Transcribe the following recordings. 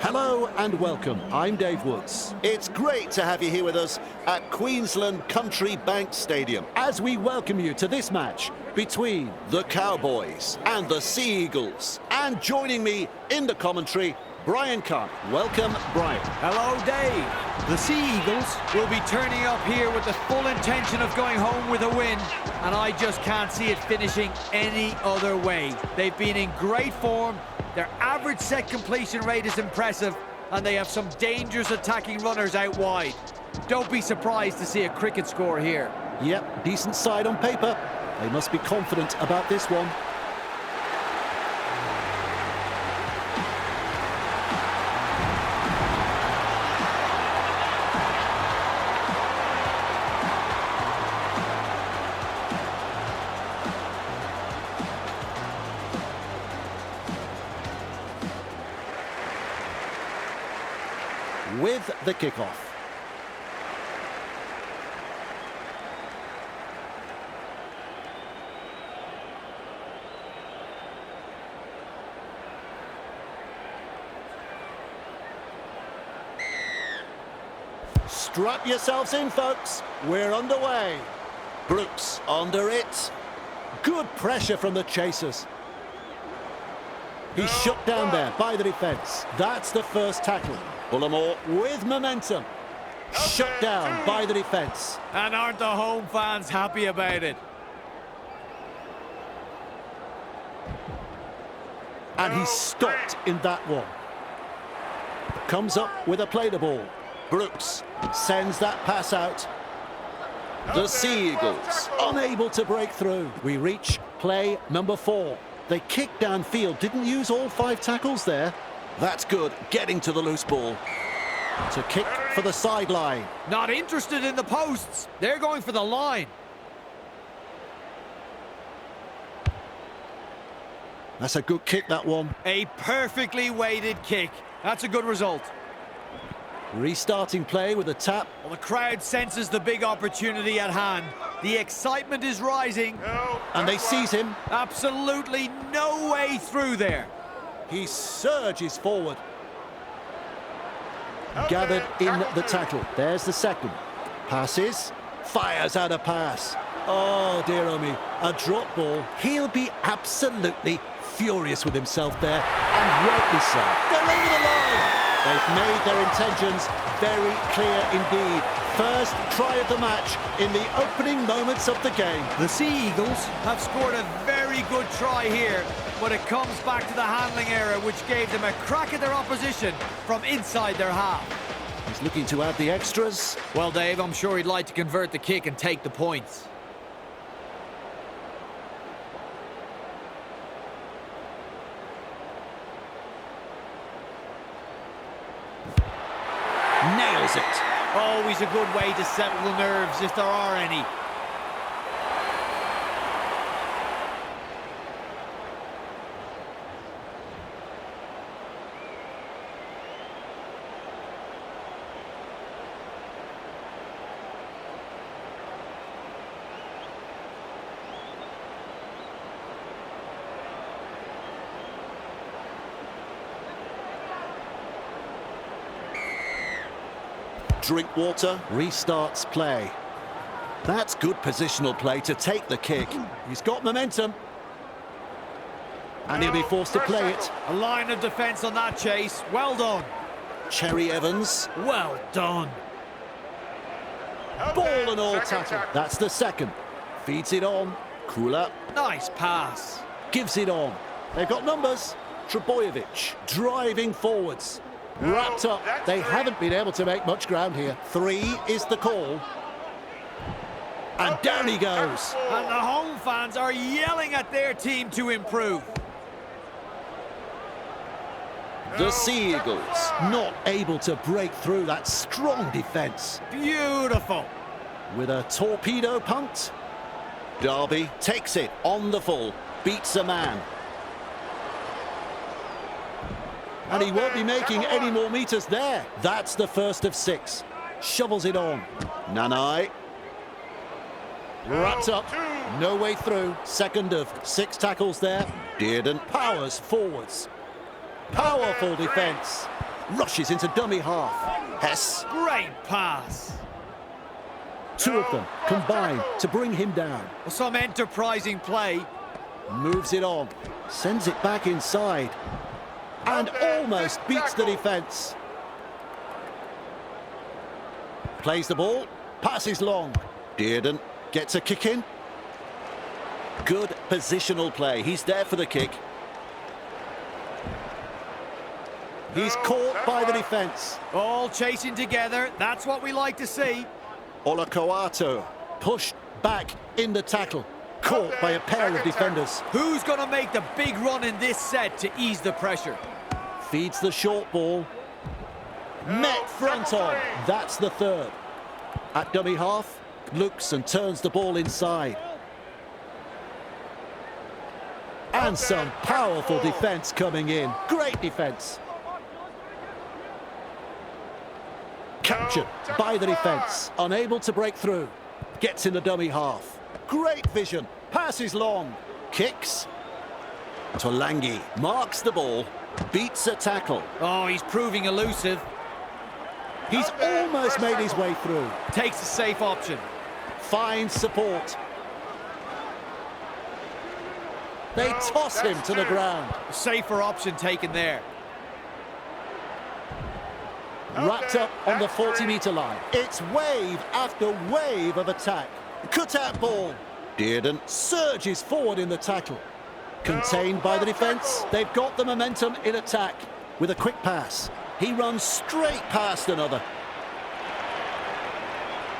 Hello and welcome. I'm Dave Woods. It's great to have you here with us at Queensland Country Bank Stadium As we welcome you to this match between the Cowboys and the Sea Eagles. And joining me in the commentary, Brian Carr. Welcome, Brian. Hello, Dave. The Sea Eagles will be turning up here with the full intention of going home with a win, and I just can't see it finishing any other way. They've been in great form, their average set completion rate is impressive, and they have some dangerous attacking runners out wide. Don't be surprised to see a cricket score here. Yep, decent side on paper. They must be confident about this one. With the kickoff. Strap yourselves in, folks. We're underway. Brooks under it. Good pressure from the chasers. He's shut down there by the defence. That's the first tackle. Bullimore With momentum. Shut down by the defence. And aren't the home fans happy about it? And he's stopped in that one. Comes up with a play the ball. Brooks Sends that pass out. the Sea Eagles. Unable to break through. We reach play number 4. They kicked downfield. Didn't use all 5 tackles there. That's good, getting to the loose ball. To kick for the sideline. Not interested in the posts. They're going for the line. That's a good kick, that one. A perfectly weighted kick. That's a good result. Restarting play with a tap. Well, the crowd senses the big opportunity at hand. The excitement is rising. And they seize him. Absolutely no way through there. He surges forward. Gathered in the tackle. There's the second. Passes. Fires out a pass. Oh, dear oh me. A drop ball. He'll be absolutely furious with himself there. And rightly so. They're over the line. They've made their intentions very clear indeed. First try of the match in the opening moments of the game. The Sea Eagles have scored a very good try here, but it comes back to the handling error, which gave them a crack at their opposition from inside their half. He's looking to add the extras. Well, Dave, I'm sure he'd like to convert the kick and take the points. Nails it. Always a good way to settle the nerves if there are any. Drink water. Restarts play. That's good positional play to take the kick. He's got momentum. And he'll be forced to play it. A line of defence on that chase. Well done. Cherry Evans. Well done. Ball and all tackle. That's the second. Feeds it on. Cooler. Nice pass. Gives it on. They've got numbers. Trebojevic driving forwards. Wrapped up. They haven't been able to make much ground here. 3 is the call. And down he goes. And the home fans are yelling at their team to improve. The Sea Eagles. Not able to break through that strong defence. Beautiful. With a torpedo punt. Derby takes it on the full. Beats a man. And he won't be making any more meters there. That's the first of 6. Shovels it on. Nanai. Wrapped up. No way through. Second of 6 tackles there. Dearden. Powers forwards. Powerful defence. Rushes into dummy half. Hess. Great pass. Two of them combine to bring him down. Some enterprising play. Moves it on. Sends it back inside. And almost beats the defence. Plays the ball. Passes long. Dearden gets a kick in. Good positional play. He's there for the kick. He's caught by the defence. All chasing together. That's what we like to see. Olakoato. Pushed back in the tackle. Caught by a pair of defenders. Who's going to make the big run in this set to ease the pressure? Feeds the short ball. Met front on. That's the third. At dummy half, looks and turns the ball inside. And some powerful defence coming in. Great defence. Captured by the defence. Unable to break through. Gets in the dummy half. Great vision. Passes long. Kicks. Tolangi marks the ball. Beats a tackle. Oh, he's proving elusive. He's almost made his way through. Takes a safe option. Finds support. They toss him to the ground. Safer option taken there. Wrapped up on the 40-metre line. It's wave after wave of attack. Cut-out ball. Dearden Surges forward in the tackle. Contained by the defence. They've got the momentum in attack. With a quick pass. He runs straight past another.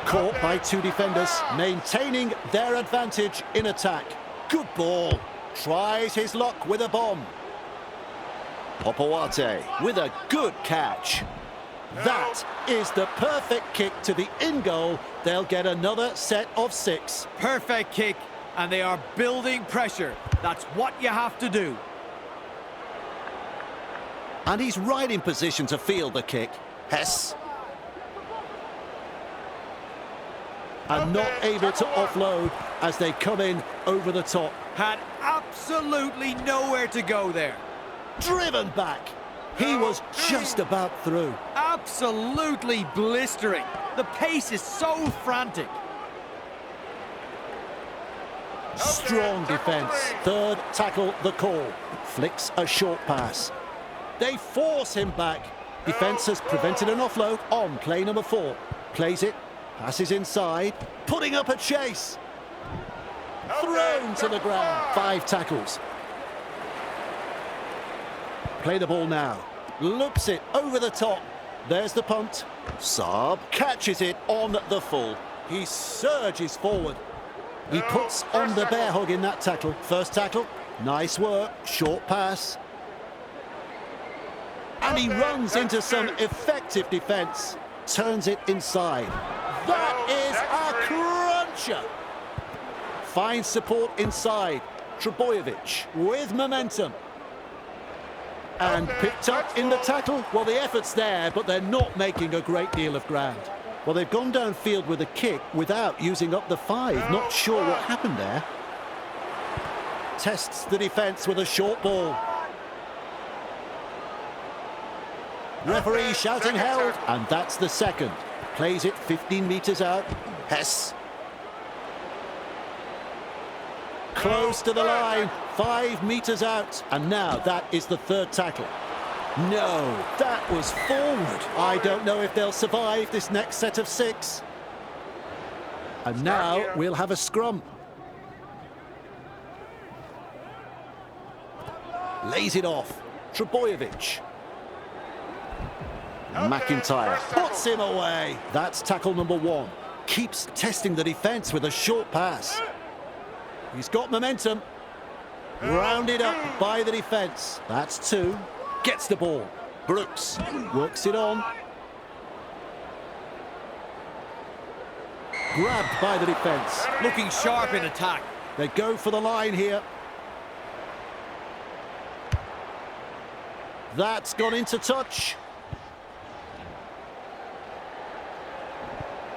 Caught by two defenders. Maintaining their advantage in attack. Good ball. Tries his luck with a bomb. Popoate with a good catch. That is the perfect kick to the in goal. They'll get another set of 6. Perfect kick, and they are building pressure. That's what you have to do. And he's right in position to field the kick. Hess. And not able to offload as they come in over the top. Had absolutely nowhere to go there. Driven back. He was just about through. Absolutely blistering. The pace is so frantic. Strong defence. Third tackle the call. Flicks a short pass. They force him back. Defence has prevented an offload on play number 4. Plays it. Passes inside. Putting up a chase. Thrown to the ground. 5 tackles. Play the ball now. Loops it over the top. There's the punt. Saab Catches it on the full. He surges forward. He puts on the bear hug in that tackle. First tackle. Nice work. Short pass. And he runs into some effective defence. Turns it inside. That is a cruncher. Finds support inside. Trebojevic with momentum. And picked up in the tackle. Well, the effort's there, but they're not making a great deal of ground. Well, they've gone downfield with a kick without using up the 5. Not sure what happened there. Tests the defence with a short ball. Referee shouting held, and that's the second. Plays it 15 metres out. Hess. Close to the line, 5 metres out. And now that is the third tackle. No, that was forward. I don't know if they'll survive this next set of 6. And now we'll have a scrum. Lays it off. Trebojevic. McIntyre puts him away. That's tackle number 1. Keeps testing the defence with a short pass. He's got momentum. Rounded up by the defence. That's 2. Gets the ball. Brooks works it on. Grabbed by the defence. Looking sharp in attack. They go for the line here. That's gone into touch.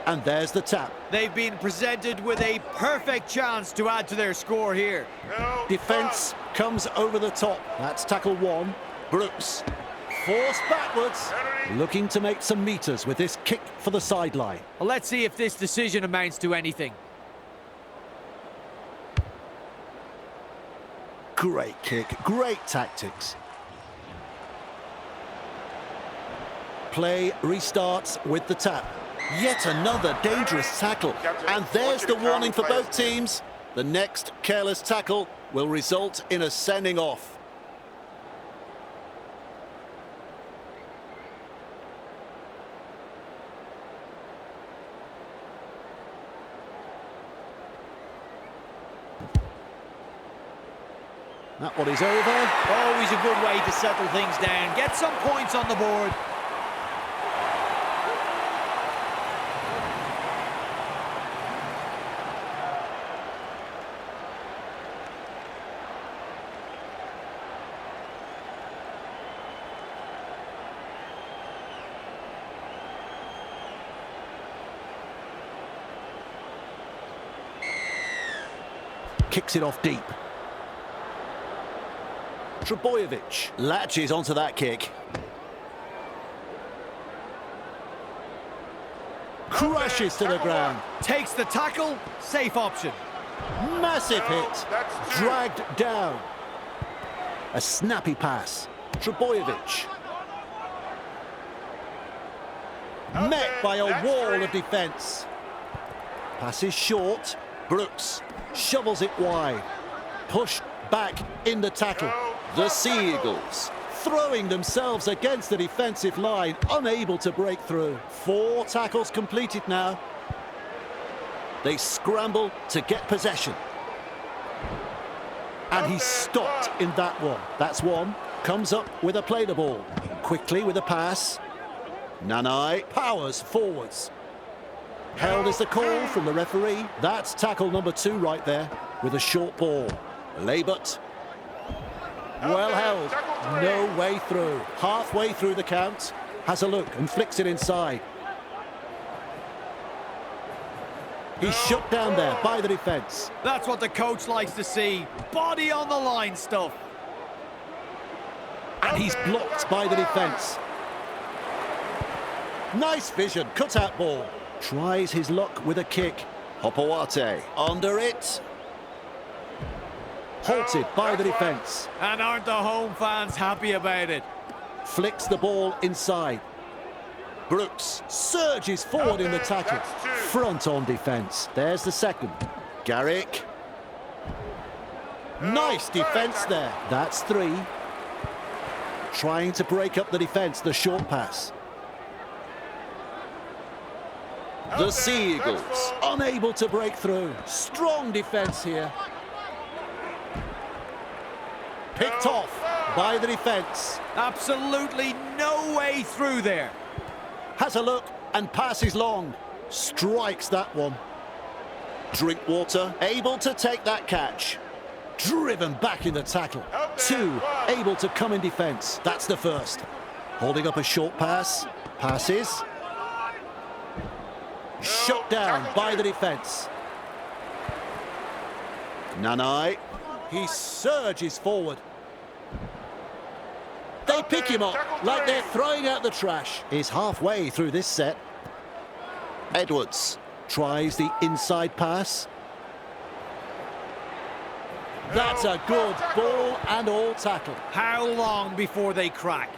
And there's the tap. They've been presented with a perfect chance to add to their score here. Defence comes over the top. That's tackle 1. Brooks. Forced backwards. Looking to make some meters with this kick for the sideline. Well, let's see if this decision amounts to anything. Great kick, great tactics. Play restarts with the tap. Yet another dangerous tackle. And there's the warning for both teams. The next careless tackle will result in a sending off. That one is over. Always a good way to settle things down. Get some points on the board. Kicks it off deep. Trebojevic latches onto that kick. Crashes to the ground. Takes the tackle. Safe option. Massive hit. Dragged down. A snappy pass. Trebojevic. Met by a wall of defence. Passes short. Brooks. Shovels it wide. Pushed back in the tackle. The Sea Eagles. Throwing themselves against the defensive line, unable to break through. 4 tackles completed now. They scramble to get possession. And he's stopped in that one. That's one. Comes up with a play the ball. Quickly with a pass. Nanai powers forwards. Held is the call from the referee. That's tackle number 2 right there with a short ball. Labut. Well held. No way through. Halfway through the count. Has a look and flicks it inside. He's shut down there by the defence. That's what the coach likes to see. Body on the line stuff. And he's blocked by the defence. Nice vision. Cut out ball. Tries his luck with a kick. Hopawate. Under it. Halted by the defence. And aren't the home fans happy about it? Flicks the ball inside. Brooks. Surges forward in the tackle. Front on defence. There's the second. Garrick. Nice defence there. That's 3. Trying to break up the defence. The short pass. The Sea Eagles. Unable to break through. Strong defence here. Picked off by the defence. Absolutely no way through there. Has a look and passes long. Strikes that one. Drinkwater. Able to take that catch. Driven back in the tackle. 2 able to come in defence. That's the first. Holding up a short pass. Passes. Shut down by the defence. Nanai. He surges forward. They pick him up like they're throwing out the trash. He's halfway through this set. Edwards. Tries the inside pass. That's a good ball and all tackle. How long before they crack?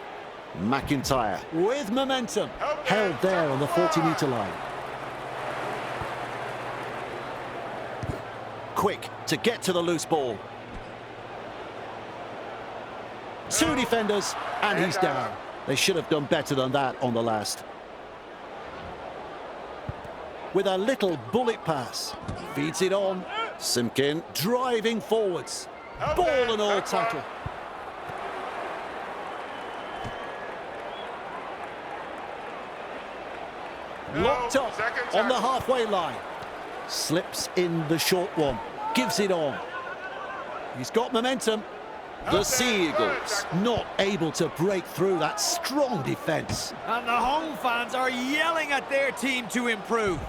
McIntyre. With momentum. Held there on the 40-metre line. Quick to get to the loose ball. 2 defenders and he's down. They should have done better than that on the last. With a little bullet pass. Feeds it on. Simpkin. Driving forwards. Ball and all tackle. Locked up on the halfway line. Slips in the short one. Gives it on. He's got momentum. The Sea Eagles. Not able to break through that strong defence. And the home fans are yelling at their team to improve.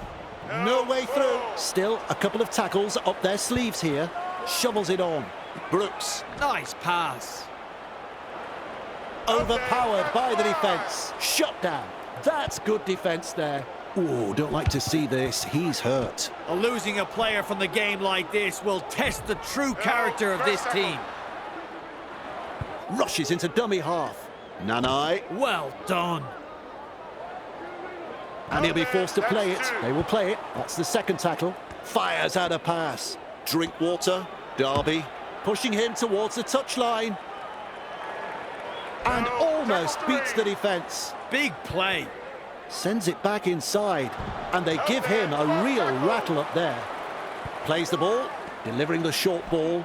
No way through. Still a couple of tackles up their sleeves here. Shovels it on. Brooks. Nice pass. Overpowered by the defence. Shut down. That's good defence there. Oh, don't like to see this. He's hurt. Losing a player from the game like this will test the true character of this team. Rushes into dummy half. Nanai. Well done. And he'll be forced to play it. They will play it. That's the second tackle. Fires out a pass. Drinkwater. Derby. Pushing him towards the touchline. And almost beats the defence. Big play. Sends it back inside. And they give him a real rattle up there. Plays the ball. Delivering the short ball.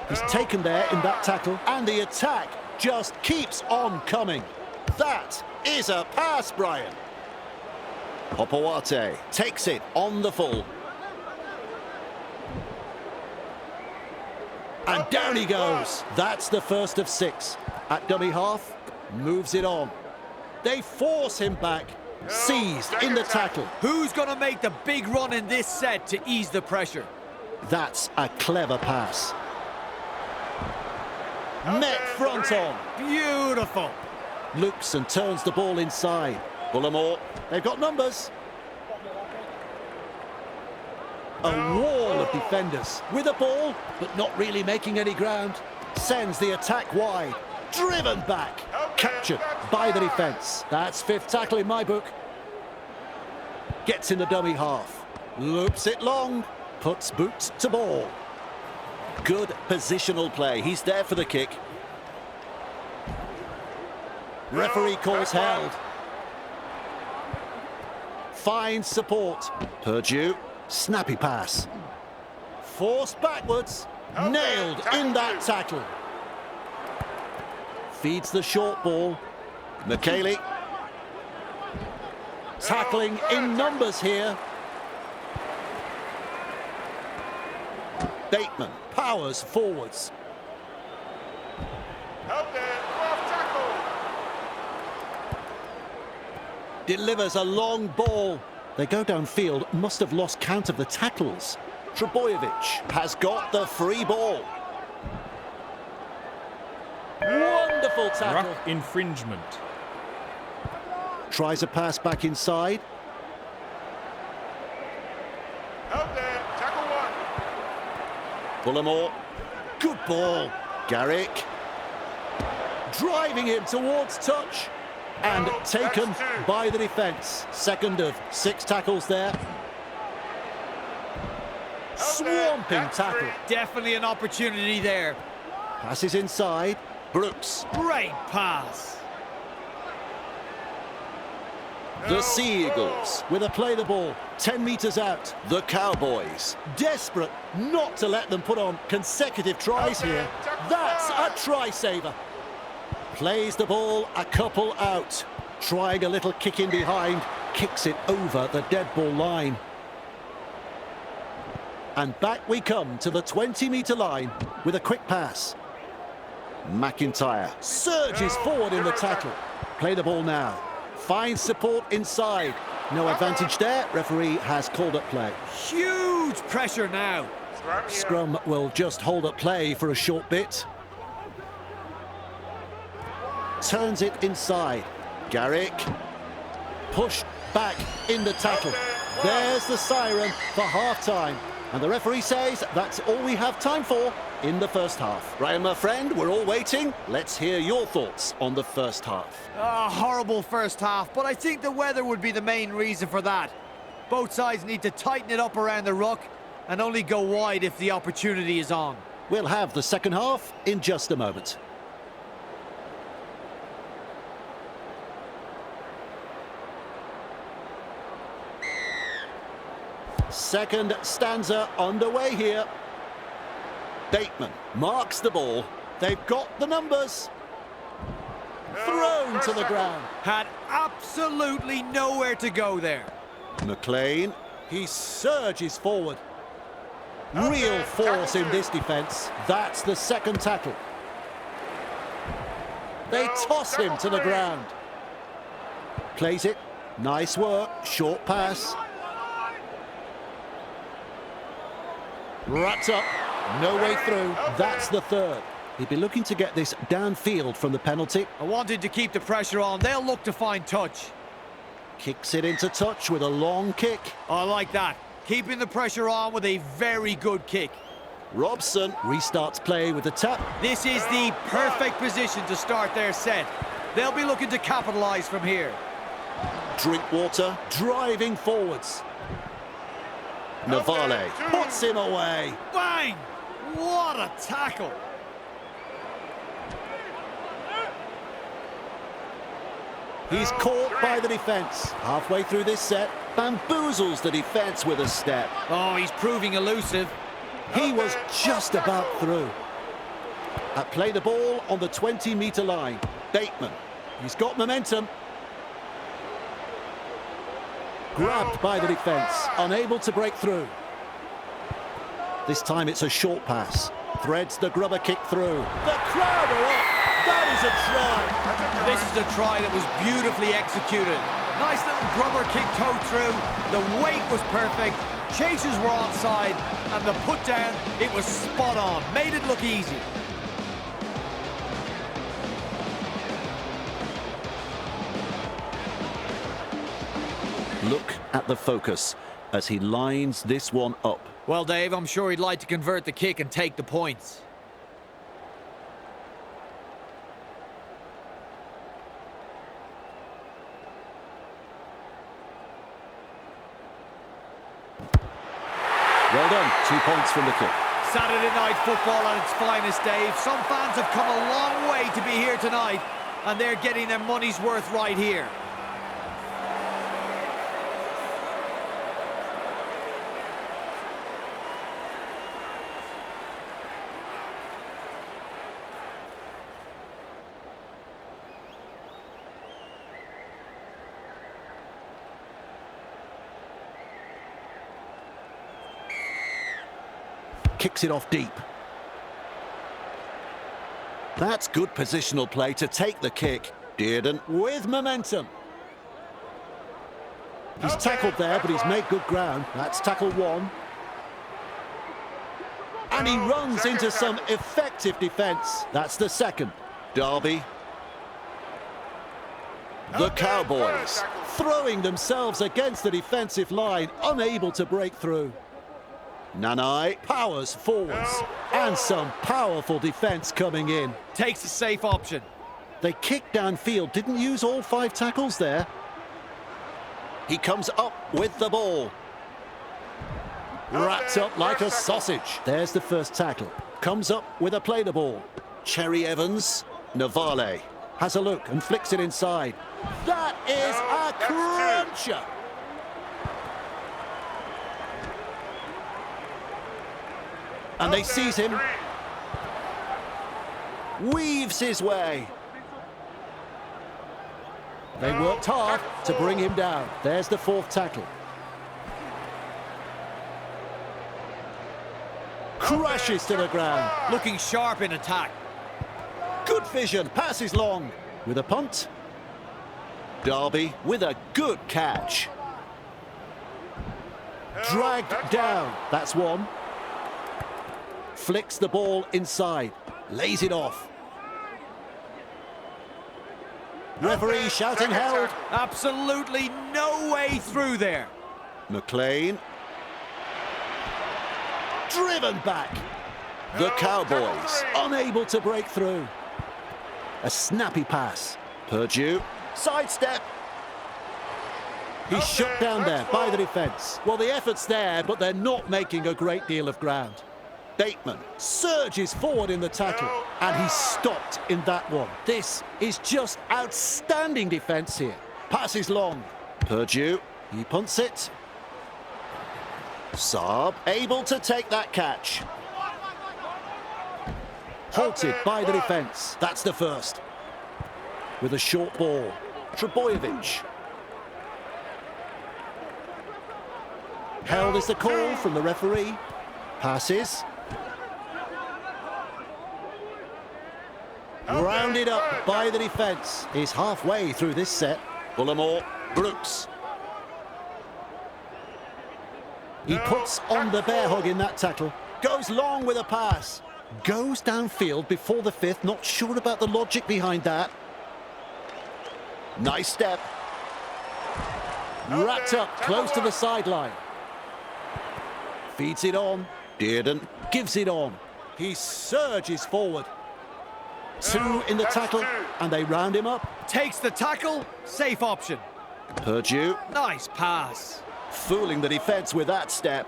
He's taken there in that tackle. And the attack just keeps on coming. That is a pass, Brian. Popowate takes it on the full. And down he goes. That's the first of 6. At dummy half, moves it on. They force him back. Seized in the tackle. Who's going to make the big run in this set to ease the pressure? That's a clever pass. Met front on. Beautiful. Loops and turns the ball inside. Bullimore. They've got numbers. A wall of defenders with a ball, but not really making any ground. Sends the attack wide. Driven back. Captured by the defence. That's 5th tackle in my book. Gets in the dummy half. Loops it long. Puts boot to ball. Good positional play. He's there for the kick. Referee calls held. Finds support. Purdue. Snappy pass. Forced backwards. Nailed in that tackle. Feeds the short ball. McKaylee. Tackling in numbers here. Bateman powers forwards. Delivers a long ball. They go downfield, must have lost count of the tackles. Trebojevic has got the free ball. Wonderful tackle. Ruck infringement. Tries a pass back inside. Bullimore. Good ball. Garrick. Driving him towards touch. And taken by the defence. Second of 6 tackles there. Swamping tackle. Definitely an opportunity there. Passes inside. Brooks. Great pass. The Sea Eagles. With a play the ball. 10 metres out. The Cowboys. Desperate not to let them put on consecutive tries here. That's a try saver. Plays the ball a couple out. Trying a little kick in behind. Kicks it over the dead ball line. And back we come to the 20-metre line with a quick pass. McIntyre. Surges forward in the tackle. Play the ball now. Finds support inside. No advantage there. Referee has called up play. Huge pressure now. Scrum will just hold up play for a short bit. Turns it inside. Garrick. Pushed back in the tackle. There's the siren for half-time. And the referee says that's all we have time for in the first half. Brian, my friend, we're all waiting. Let's hear your thoughts on the first half. A horrible first half, but I think the weather would be the main reason for that. Both sides need to tighten it up around the ruck and only go wide if the opportunity is on. We'll have the second half in just a moment. Second stanza underway here. Bateman marks the ball. They've got the numbers. Thrown to the ground. Had absolutely nowhere to go there. McLean. He surges forward. Real force in this defence. That's the second tackle. They toss him to the ground. Plays it. Nice work. Short pass. Wrapped up. No way through. That's the third. He'd be looking to get this downfield from the penalty. I wanted to keep the pressure on. They'll look to find touch. Kicks it into touch with a long kick. I like that. Keeping the pressure on with a very good kick. Robson Restarts play with the tap. This is the perfect position to start their set. They'll be looking to capitalise from here. Drinkwater Driving forwards. Navale Puts him away. Bang! What a tackle! He's caught by the defence. Halfway through this set, bamboozles the defence with a step. Oh, he's proving elusive. he was just about through. Play the ball on the 20-metre line. Bateman. He's got momentum. Grabbed by the defence, unable to break through. This time it's a short pass. Threads the grubber kick through. The crowd are up. That is a try. This is a try that was beautifully executed. Nice little grubber kick toe through. The weight was perfect. Chasers were onside, and the put down, it was spot on. Made it look easy. Look at the focus as he lines this one up. Well, Dave, I'm sure he'd like to convert the kick and take the points. Well done. 2 points from the kick. Saturday night football at its finest, Dave. Some fans have come a long way to be here tonight, and they're getting their money's worth right here. Kicks it off deep. That's good positional play to take the kick. Dearden With momentum. He's tackled there, but he's made good ground. That's tackle one. And he runs into some effective defence. That's the second. Derby. The Cowboys. Throwing themselves against the defensive line, unable to break through. Nanai. Powers forwards. And some powerful defence coming in. Takes a safe option. They kicked downfield, didn't use all 5 tackles there. He comes up with the ball. Wrapped up like a sausage. There's the first tackle. Comes up with a play the ball. Cherry Evans. Navale. Has a look and flicks it inside. That is a cruncher. And they seize him. Weaves his way. They worked hard to bring him down. There's the 4th tackle. Crashes to the ground. Looking sharp in attack. Good vision. Passes long. With a punt. Derby with a good catch. Dragged down. That's one. Flicks the ball inside. Lays it off. Referee shouting held. Absolutely no way through there. McLean. Driven back. The Cowboys. Unable to break through. A snappy pass. Purdue. Sidestep. He's shut down there by the defence. Well, the effort's there, but they're not making a great deal of ground. Bateman. Surges forward in the tackle, and he's stopped in that one. This is just outstanding defence here. Passes long. Purdue. He punts it. Saab able to take that catch. Halted by the defence. That's the first. With a short ball. Trebojevic. Held is the call from the referee. Passes. Rounded up by the defence. He's halfway through this set. Bullimore. Brooks. He puts on the bear hug in that tackle. Goes long with a pass. Goes downfield before the fifth. Not sure about the logic behind that. Nice step. Wrapped up close to the sideline. Feeds it on. Didn't. Gives it on. He surges forward. Two in the tackle, and they round him up. Takes the tackle, safe option. Purdue Nice pass. fooling the defence with that step.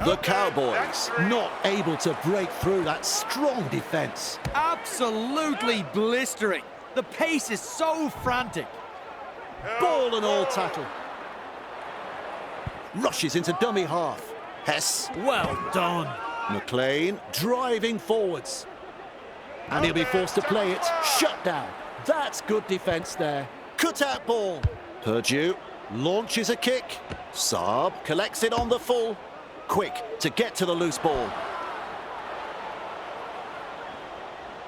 The Cowboys Not able to break through that strong defence. Absolutely blistering. The pace is so frantic. Ball and all tackle. Rushes into dummy half. Hess, Well done. McLean, Driving forwards. And he'll be forced to play it. Shut down. That's good defence there. Cut out ball. Purdue, Launches a kick. Saab collects it on the full. Quick to get to the loose ball.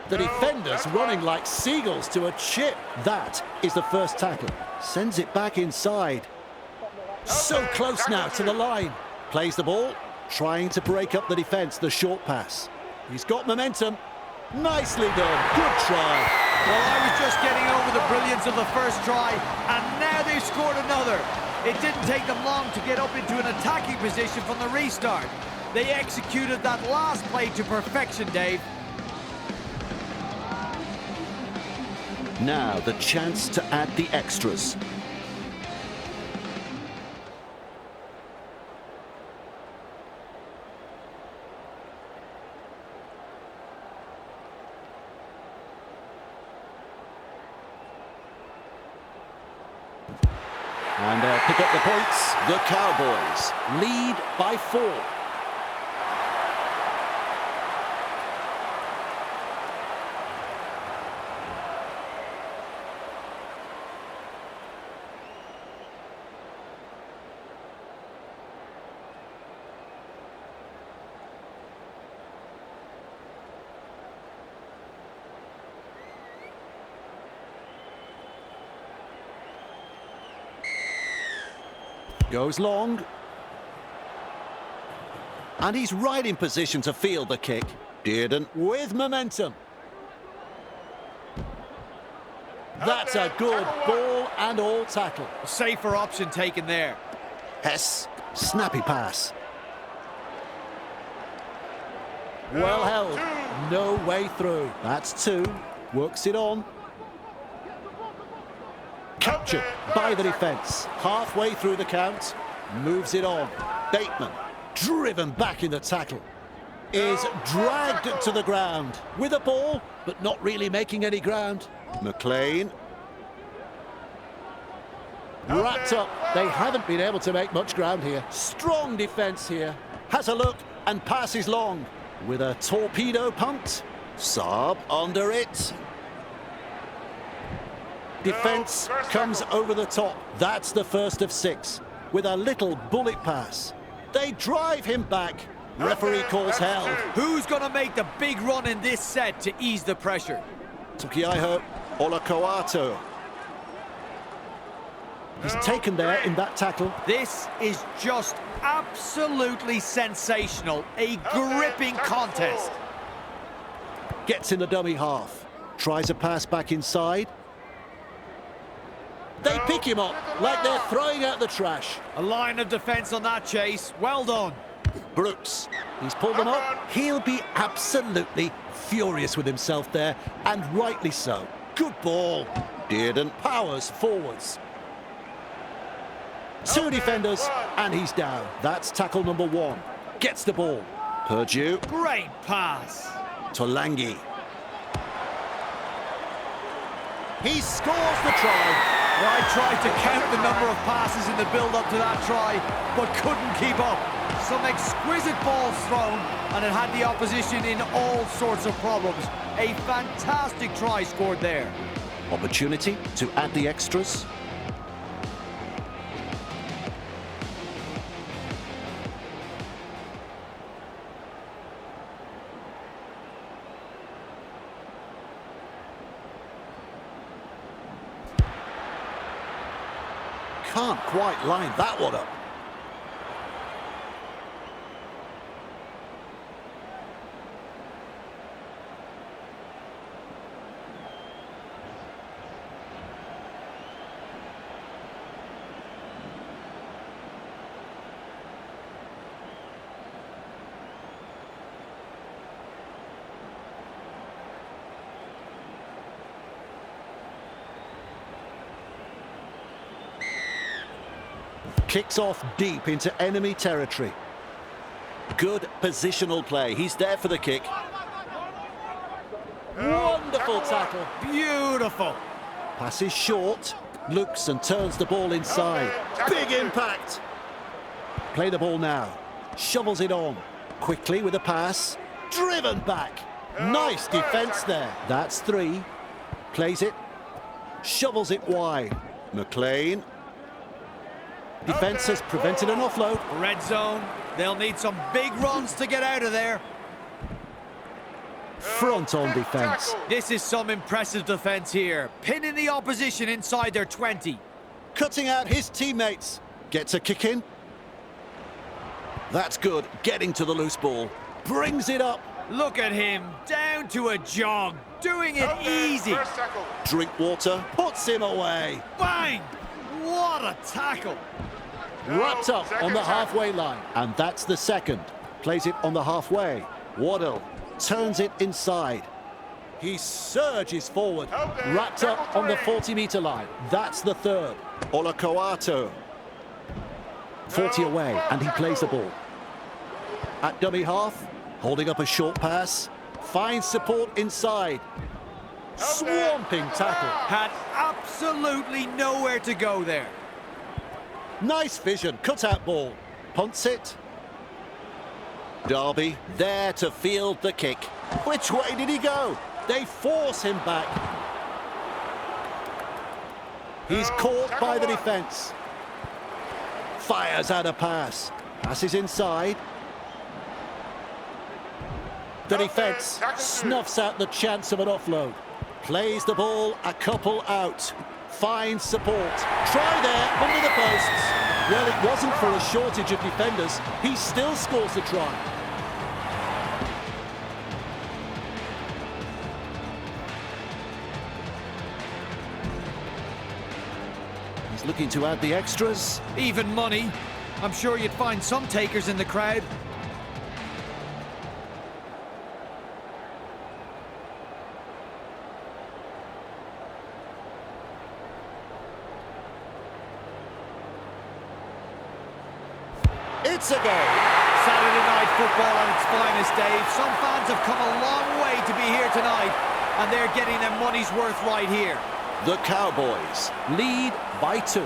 The defenders running like seagulls to a chip. That is the first tackle. Sends it back inside. So close now to the line. Plays the ball. Trying to break up the defence, the short pass. He's got momentum. Nicely done. Good try. Well, I was just getting over the brilliance of the first try, and now they've scored another. It didn't take them long to get up into an attacking position from the restart. They executed that last play to perfection, Dave. Now the chance to add the extras. And they'll pick up the points. The Cowboys Lead by 4. Goes long. And he's right in position to field the kick. didn't. With momentum. That's a good ball and all tackle. Safer option taken there. Hess, Snappy pass. Well held. No way through. That's 2. Works it on. Captured by the defence. Halfway through the count. Moves it on. Bateman, driven back in the tackle, is dragged to the ground with a ball, but not really making any ground. McLean, Wrapped up. They haven't been able to make much ground here. Strong defence here. Has a look and passes long. With a torpedo punt. Saab under it. Defence comes over the top. That's the first of 6. With a little bullet pass. They drive him back. Referee calls held. Who's going to make the big run in this set to ease the pressure? Tukiaiho, Olakoato. He's taken there in that tackle. This is just absolutely sensational. A gripping contest. Gets in the dummy half. Tries a pass back inside. They pick him up like they're throwing out the trash. A line of defence on that chase. Well done. Brooks, He's pulled them up. He'll be absolutely furious with himself there, and rightly so. Good ball. didn't. Powers forwards. 2 defenders, and he's down. That's tackle number 1. Gets the ball. Purdue, Great pass. Tolangi. He scores the try. Well, I tried to count the number of passes in the build-up to that try, but couldn't keep up. Some exquisite balls thrown, and it had the opposition in all sorts of problems. A fantastic try scored there. Opportunity to add the extras. Can't quite line that one up. Kicks off deep into enemy territory. Good positional play. He's there for the kick. Wonderful tackle. Beautiful. Passes short. Looks and turns the ball inside. Big impact. Play the ball now. Shovels it on. Quickly with a pass. Driven back. Nice defence there. That's 3. Plays it. Shovels it wide. McLean. Defence has prevented an offload. Red zone. They'll need some big runs to get out of there. Front on defence. This is some impressive defence here. Pinning the opposition inside their 20. Cutting out his teammates. Gets a kick in. That's good. Getting to the loose ball. Brings it up. Look at him. Down to a jog. Doing it easy. Drinkwater puts him away. Bang! What a tackle. Wrapped up on the halfway line. And that's the second. Plays it on the halfway. Waddle turns it inside. He surges forward. Wrapped up on the 40-metre line. That's the third. Olakoato. 40 away, and he plays the ball. At dummy half, holding up a short pass. Finds support inside. Swamping tackle. Had absolutely nowhere to go there. Nice vision, cut-out ball. Punts it. Derby there to field the kick. Which way did he go? They force him back. He's caught by the defence. Fires out a pass. Passes inside. The defence snuffs out the chance of an offload. Plays the ball a couple out. Finds support. Try there under the posts. Well, it wasn't for a shortage of defenders. He still scores the try. He's looking to add the extras. Even money. I'm sure you'd find some takers in the crowd. It's a goal. Saturday night football at its finest, Dave. Some fans have come a long way to be here tonight, and they're getting their money's worth right here. The Cowboys Lead by 2.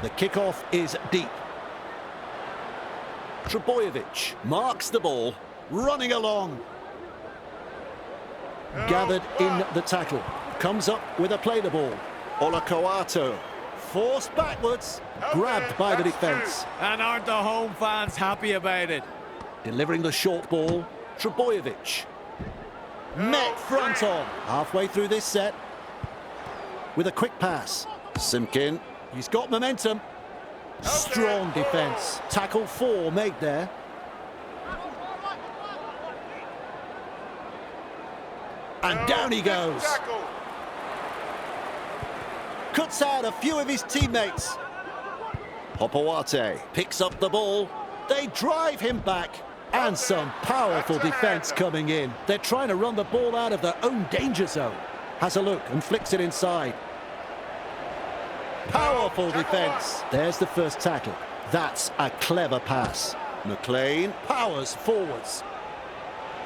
The kickoff is deep. Trebojevic marks the ball, running along. Gathered in the tackle. Comes up with a play the ball. Olakoato. Forced backwards. Grabbed by the defence. And aren't the home fans happy about it? Delivering the short ball. Trebojevic. Met front on. Halfway through this set. With a quick pass. Simkin. He's got momentum. Strong defence. Tackle 4 made there. And down he goes. Cuts out a few of his teammates. Hopoate picks up the ball. They drive him back. And some powerful defence coming in. They're trying to run the ball out of their own danger zone. Has a look and flicks it inside. Powerful defence. There's the first tackle. That's a clever pass. McLean Powers forwards.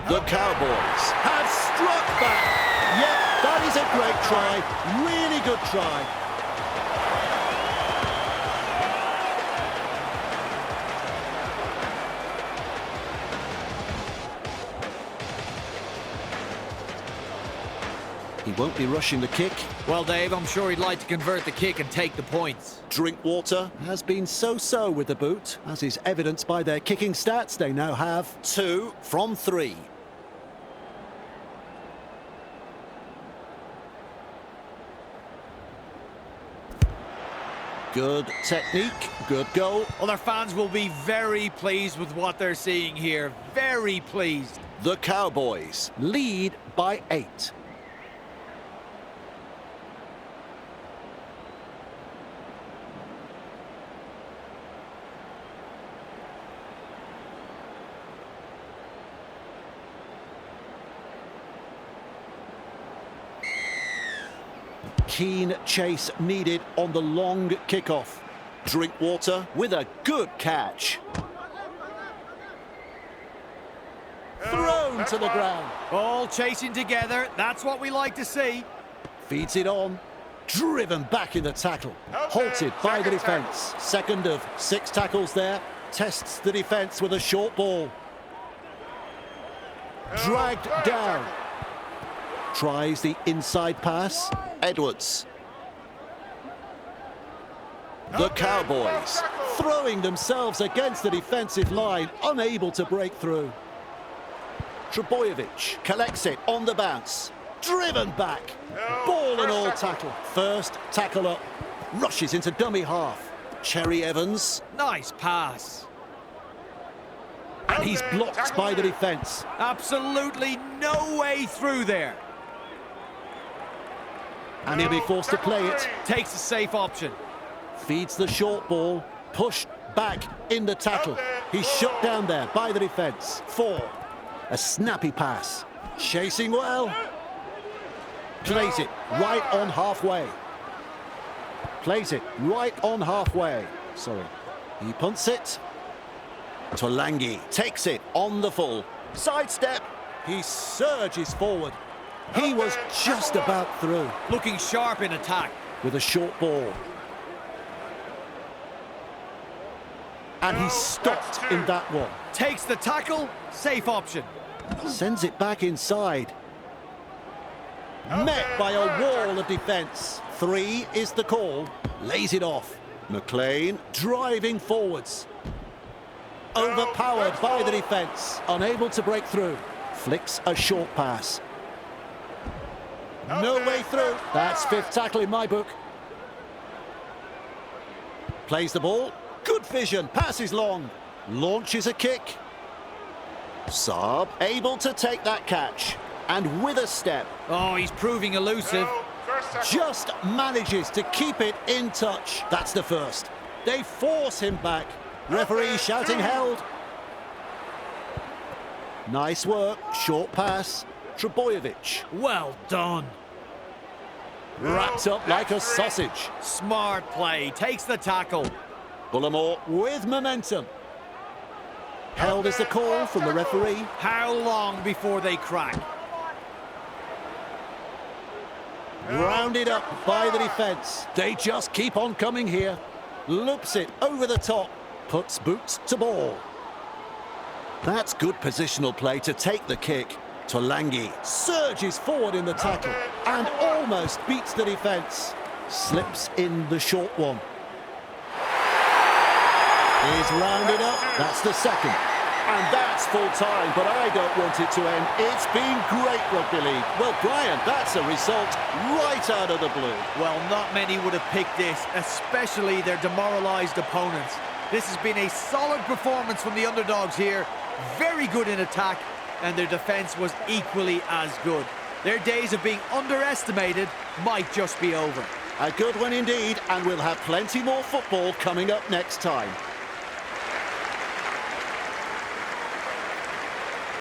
The Cowboys Have struck back. Yep, that is a great try. Really good try. He won't be rushing the kick. Well, Dave, I'm sure he'd like to convert the kick and take the points. Drinkwater Has been so-so with the boot, as is evidenced by their kicking stats. They now have 2 from 3. good technique, good goal. Well, their fans will be very pleased with what they're seeing here. Very pleased. The Cowboys Lead by 8. Keen chase needed on the long kickoff. Drinkwater with a good catch. Thrown to the ground. All chasing together, that's what we like to see. Feeds it on. Driven back in the tackle. Halted by the defence. Second of 6 tackles there. Tests the defence with a short ball. Dragged down. Tries the inside pass. Edwards. The Cowboys. Throwing themselves against the defensive line. Unable to break through. Trebojevic collects it on the bounce. Driven back. Ball and all tackle. First tackle up. Rushes into dummy half. Cherry Evans. Nice pass. And he's blocked by the defence. Absolutely no way through there. And he'll be forced to play it. Takes a safe option. Feeds the short ball. Pushed back in the tackle. He's shut down there by the defence. 4. A snappy pass. Chasing well. Plays it right on halfway. Plays it right on halfway. Sorry. He punts it. Tolangi takes it on the full. Sidestep. He surges forward. He was just about through. Looking sharp in attack. With a short ball. And he's stopped in that one. Takes the tackle. Safe option. Sends it back inside. Met by a wall of defence. 3 is the call. Lays it off. McLean driving forwards. Overpowered by the defence. Unable to break through. Flicks a short pass. No way through. That's 5th tackle in my book. Plays the ball. Good vision. Passes long. Launches a kick. Saab able to take that catch. And with a step. Oh, he's proving elusive. Just manages to keep it in touch. That's the first. They force him back. Referee shouting held. Nice work. Short pass. Trebojevic. Well done. Wrapped up like a sausage. Smart play. Takes the tackle. Bullimore with momentum. Held is the call from the referee. How long before they crack? Rounded up by the defence. They just keep on coming here. Loops it over the top. Puts boots to ball. That's good positional play to take the kick. Tolangi surges forward in the tackle and almost beats the defence. Slips in the short one. Is rounded up. That's the second. And that's full time, but I don't want it to end. It's been great rugby league. Well, Brian, that's a result right out of the blue. Well, not many would have picked this, especially their demoralised opponents. This has been a solid performance from the underdogs here. Very good in attack, and their defence was equally as good. Their days of being underestimated might just be over. A good one indeed, and we'll have plenty more football coming up next time.